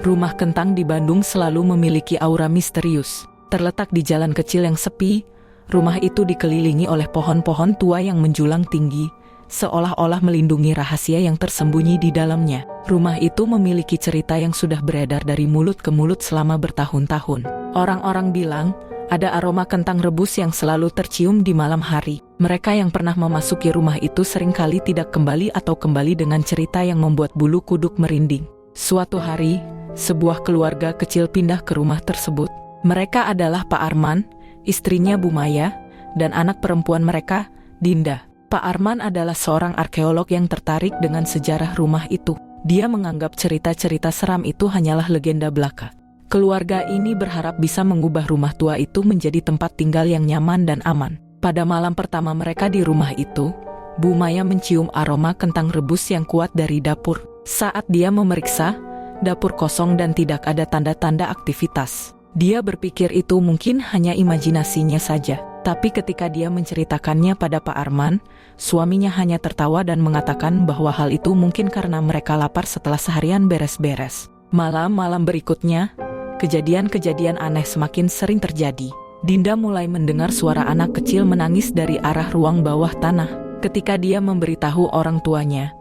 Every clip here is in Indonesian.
Rumah Kentang di Bandung selalu memiliki aura misterius. Terletak di jalan kecil yang sepi, rumah itu dikelilingi oleh pohon-pohon tua yang menjulang tinggi, seolah-olah melindungi rahasia yang tersembunyi di dalamnya. Rumah itu memiliki cerita yang sudah beredar dari mulut ke mulut selama bertahun-tahun. Orang-orang bilang, ada aroma kentang rebus yang selalu tercium di malam hari. Mereka yang pernah memasuki rumah itu seringkali tidak kembali atau kembali dengan cerita yang membuat bulu kuduk merinding. Suatu hari, sebuah keluarga kecil pindah ke rumah tersebut. Mereka adalah Pak Arman, istrinya Bu Maya, dan anak perempuan mereka, Dinda. Pak Arman adalah seorang arkeolog yang tertarik dengan sejarah rumah itu. Dia menganggap cerita-cerita seram itu hanyalah legenda belaka. Keluarga ini berharap bisa mengubah rumah tua itu menjadi tempat tinggal yang nyaman dan aman. Pada malam pertama mereka di rumah itu, Bu Maya mencium aroma kentang rebus yang kuat dari dapur. Saat dia memeriksa, dapur kosong dan tidak ada tanda-tanda aktivitas. Dia berpikir itu mungkin hanya imajinasinya saja. Tapi ketika dia menceritakannya pada Pak Arman, suaminya hanya tertawa dan mengatakan bahwa hal itu mungkin karena mereka lapar setelah seharian beres-beres. Malam-malam berikutnya, kejadian-kejadian aneh semakin sering terjadi. Dinda mulai mendengar suara anak kecil menangis dari arah ruang bawah tanah. Ketika dia memberitahu orang tuanya,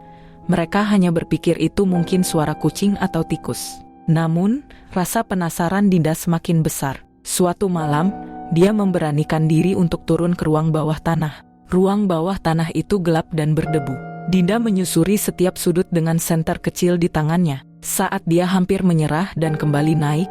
mereka hanya berpikir itu mungkin suara kucing atau tikus. Namun, rasa penasaran Dinda semakin besar. Suatu malam, dia memberanikan diri untuk turun ke ruang bawah tanah. Ruang bawah tanah itu gelap dan berdebu. Dinda menyusuri setiap sudut dengan senter kecil di tangannya. Saat dia hampir menyerah dan kembali naik,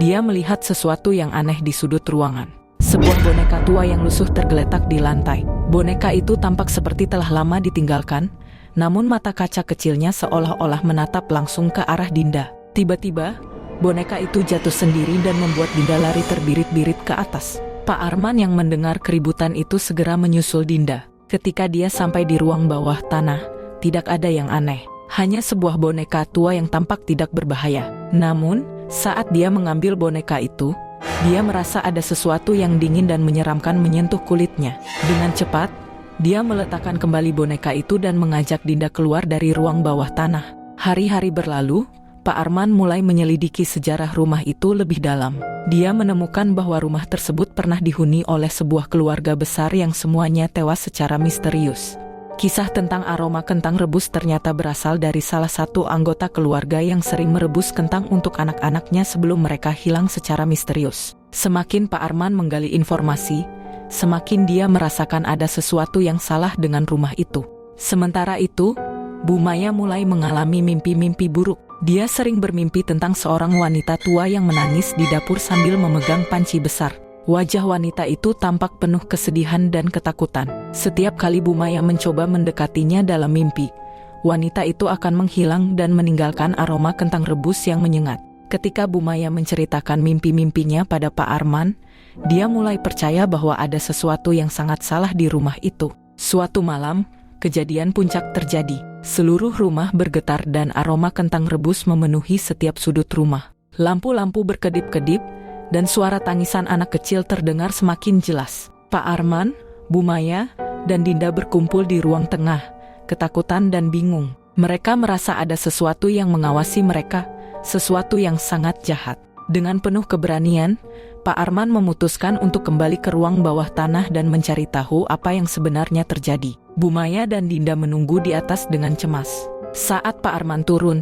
dia melihat sesuatu yang aneh di sudut ruangan. Sebuah boneka tua yang lusuh tergeletak di lantai. Boneka itu tampak seperti telah lama ditinggalkan, namun mata kaca kecilnya seolah-olah menatap langsung ke arah Dinda. Tiba-tiba, boneka itu jatuh sendiri dan membuat Dinda lari terbirit-birit ke atas. Pak Arman yang mendengar keributan itu segera menyusul Dinda. Ketika dia sampai di ruang bawah tanah, tidak ada yang aneh. Hanya sebuah boneka tua yang tampak tidak berbahaya. Namun, saat dia mengambil boneka itu, dia merasa ada sesuatu yang dingin dan menyeramkan menyentuh kulitnya. Dengan cepat, dia meletakkan kembali boneka itu dan mengajak Dinda keluar dari ruang bawah tanah. Hari-hari berlalu, Pak Arman mulai menyelidiki sejarah rumah itu lebih dalam. Dia menemukan bahwa rumah tersebut pernah dihuni oleh sebuah keluarga besar yang semuanya tewas secara misterius. Kisah tentang aroma kentang rebus ternyata berasal dari salah satu anggota keluarga yang sering merebus kentang untuk anak-anaknya sebelum mereka hilang secara misterius. Semakin Pak Arman menggali informasi, semakin dia merasakan ada sesuatu yang salah dengan rumah itu. Sementara itu, Bu Maya mulai mengalami mimpi-mimpi buruk. Dia sering bermimpi tentang seorang wanita tua yang menangis di dapur sambil memegang panci besar. Wajah wanita itu tampak penuh kesedihan dan ketakutan. Setiap kali Bu Maya mencoba mendekatinya dalam mimpi, wanita itu akan menghilang dan meninggalkan aroma kentang rebus yang menyengat. Ketika Bu Maya menceritakan mimpi-mimpinya pada Pak Arman, dia mulai percaya bahwa ada sesuatu yang sangat salah di rumah itu. Suatu malam, kejadian puncak terjadi. Seluruh rumah bergetar dan aroma kentang rebus memenuhi setiap sudut rumah. Lampu-lampu berkedip-kedip dan suara tangisan anak kecil terdengar semakin jelas. Pak Arman, Bu Maya, dan Dinda berkumpul di ruang tengah, ketakutan dan bingung. Mereka merasa ada sesuatu yang mengawasi mereka, sesuatu yang sangat jahat. Dengan penuh keberanian, Pak Arman memutuskan untuk kembali ke ruang bawah tanah dan mencari tahu apa yang sebenarnya terjadi. Bu Maya dan Dinda menunggu di atas dengan cemas. Saat Pak Arman turun,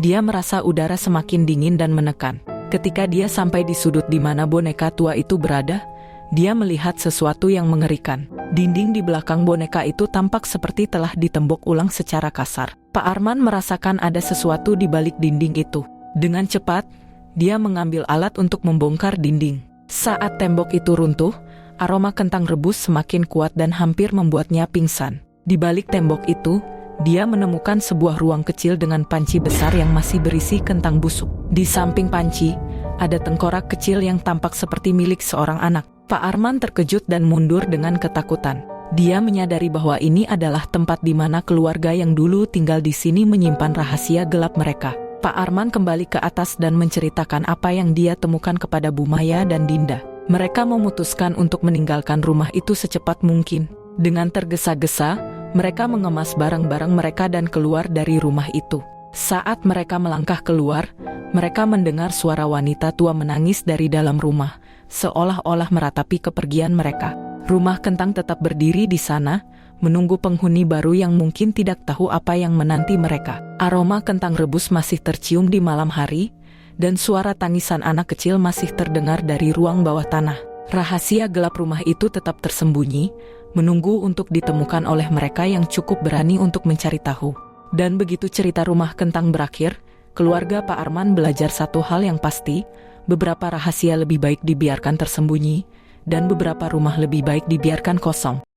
dia merasa udara semakin dingin dan menekan. Ketika dia sampai di sudut di mana boneka tua itu berada, dia melihat sesuatu yang mengerikan. Dinding di belakang boneka itu tampak seperti telah ditembok ulang secara kasar. Pak Arman merasakan ada sesuatu di balik dinding itu. Dengan cepat, dia mengambil alat untuk membongkar dinding. Saat tembok itu runtuh, aroma kentang rebus semakin kuat dan hampir membuatnya pingsan. Di balik tembok itu, dia menemukan sebuah ruang kecil dengan panci besar yang masih berisi kentang busuk. Di samping panci, ada tengkorak kecil yang tampak seperti milik seorang anak. Pak Arman terkejut dan mundur dengan ketakutan. Dia menyadari bahwa ini adalah tempat di mana keluarga yang dulu tinggal di sini menyimpan rahasia gelap mereka. Pak Arman kembali ke atas dan menceritakan apa yang dia temukan kepada Bu Maya dan Dinda. Mereka memutuskan untuk meninggalkan rumah itu secepat mungkin. Dengan tergesa-gesa, mereka mengemas barang-barang mereka dan keluar dari rumah itu. Saat mereka melangkah keluar, mereka mendengar suara wanita tua menangis dari dalam rumah, seolah-olah meratapi kepergian mereka. Rumah kentang tetap berdiri di sana, menunggu penghuni baru yang mungkin tidak tahu apa yang menanti mereka. Aroma kentang rebus masih tercium di malam hari, dan suara tangisan anak kecil masih terdengar dari ruang bawah tanah. Rahasia gelap rumah itu tetap tersembunyi, menunggu untuk ditemukan oleh mereka yang cukup berani untuk mencari tahu. Dan begitu cerita rumah kentang berakhir, keluarga Pak Arman belajar satu hal yang pasti, beberapa rahasia lebih baik dibiarkan tersembunyi, dan beberapa rumah lebih baik dibiarkan kosong.